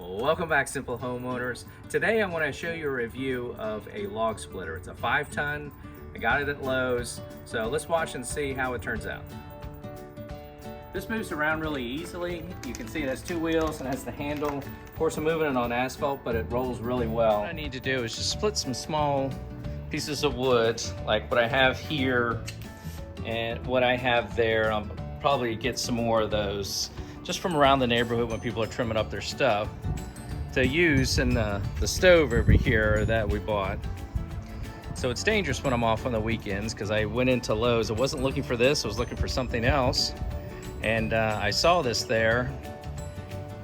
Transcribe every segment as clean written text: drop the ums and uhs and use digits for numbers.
Welcome back, Simple Homeowners. Today I want to show you a review of a log splitter. It's a 5-ton. I got it at Lowe's. So let's watch and see how it turns out. This moves around really easily. You can see it has two wheels and has the handle. Of course, I'm moving it on asphalt, but it rolls really well. What I need to do is just split some small pieces of wood, like what I have here and what I have there. I'll probably get some more of those just from around the neighborhood when people are trimming up their stuff to use in the stove over here that we bought. So it's dangerous when I'm off on the weekends because I went into Lowe's. I wasn't looking for this, I was looking for something else. And I saw this there,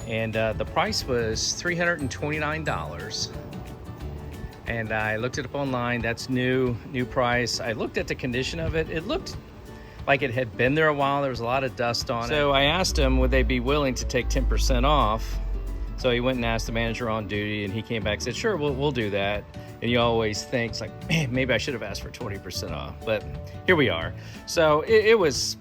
and the price was $329. And I looked it up online. That's new price. I looked at the condition of it. It looked like it had been there a while. There was a lot of dust on it. So I asked him, would they be willing to take 10% off? So he went and asked the manager on duty, and he came back and said, sure, we'll do that. And you always think, it's like, man, maybe I should have asked for 20% off, but here we are. So it was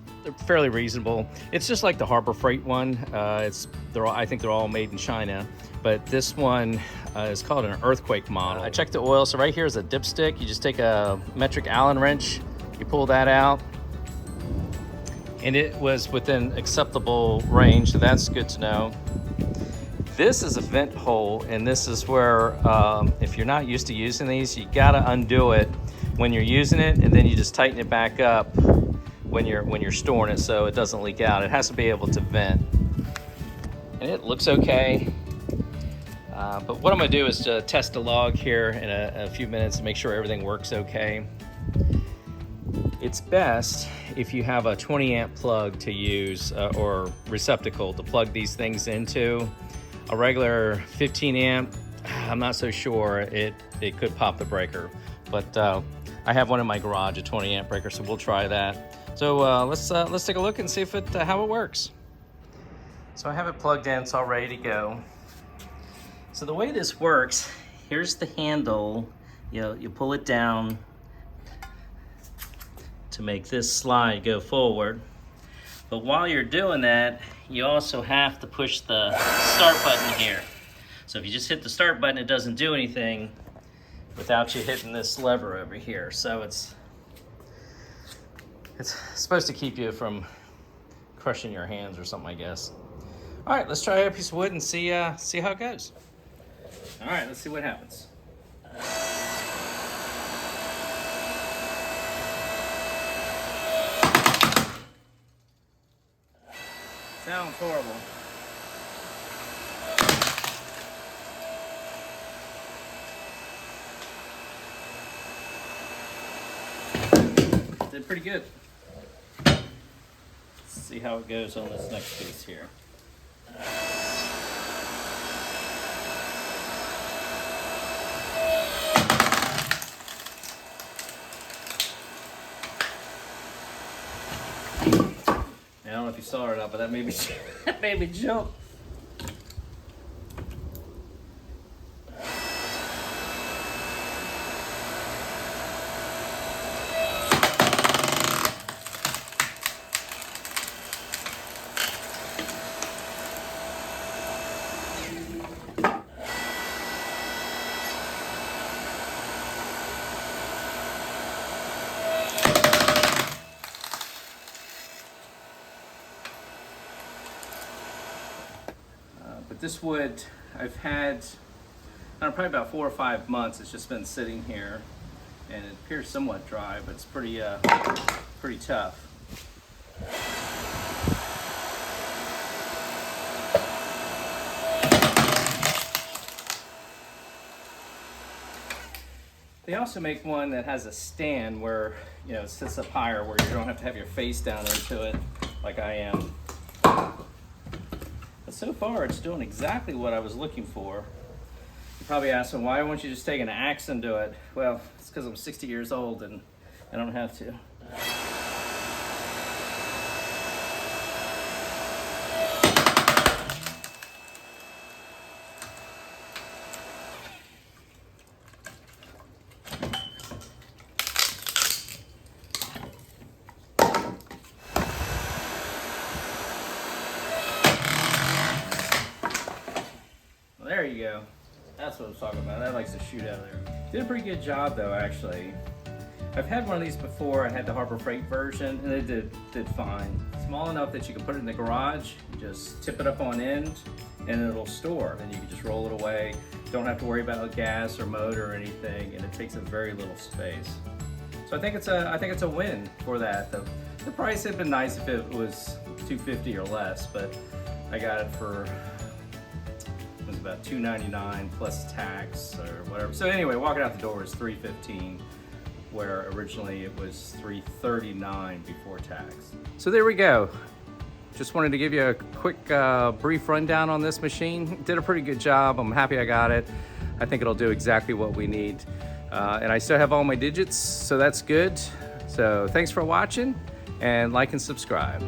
fairly reasonable. It's just like the Harbor Freight one. I think they're all made in China, but this one is called an earthquake model. I checked the oil. So right here is a dipstick. You just take a metric Allen wrench, you pull that out, and it was within acceptable range, so that's good to know. This is a vent hole, and this is where, if you're not used to using these, you gotta undo it when you're using it, and then you just tighten it back up when you're storing it so it doesn't leak out. It has to be able to vent. And it looks okay. But what I'm gonna do is to test the log here in a few minutes to make sure everything works okay. It's best if you have a 20 amp plug to use or receptacle to plug these things into. A regular 15 amp, I'm not so sure. It could pop the breaker, but I have one in my garage, a 20 amp breaker, so we'll try that. So let's take a look and see if how it works. So I have it plugged in, it's all ready to go. So the way this works, here's the handle. You pull it down to make this slide go forward. But while you're doing that, you also have to push the start button here. So if you just hit the start button, it doesn't do anything without you hitting this lever over here. So it's supposed to keep you from crushing your hands or something, I guess. All right, let's try a piece of wood and see how it goes. All right, let's see what happens. Sounds horrible. Did pretty good. Let's see how it goes on this next piece here. I don't know if you saw it or not, but that made me that made me jump. But this wood, I've had, probably about 4 or 5 months. It's just been sitting here, and it appears somewhat dry, but it's pretty tough. They also make one that has a stand where, it sits up higher where you don't have to have your face down into it like I am. But so far, it's doing exactly what I was looking for. You're probably asking, why won't you just take an axe and do it? Well, it's because I'm 60 years old and I don't have to. There you go. That's what I was talking about. That likes to shoot out of there. Did a pretty good job though, actually. I've had one of these before. I had the Harbor Freight version, and it did fine. Small enough that you can put it in the garage, just tip it up on end, and it'll store. And you can just roll it away. Don't have to worry about gas or motor or anything, and it takes up very little space. So I think it's a win for that. The price had been nice if it was $250 or less, but I got it for, it was about $2.99 plus tax or whatever. So anyway, walking out the door was $3.15, where originally it was $3.39 before tax. So there we go. Just wanted to give you a quick brief rundown on this machine. Did a pretty good job. I'm happy I got it. I think it'll do exactly what we need. And I still have all my digits, so that's good. So thanks for watching, and like and subscribe.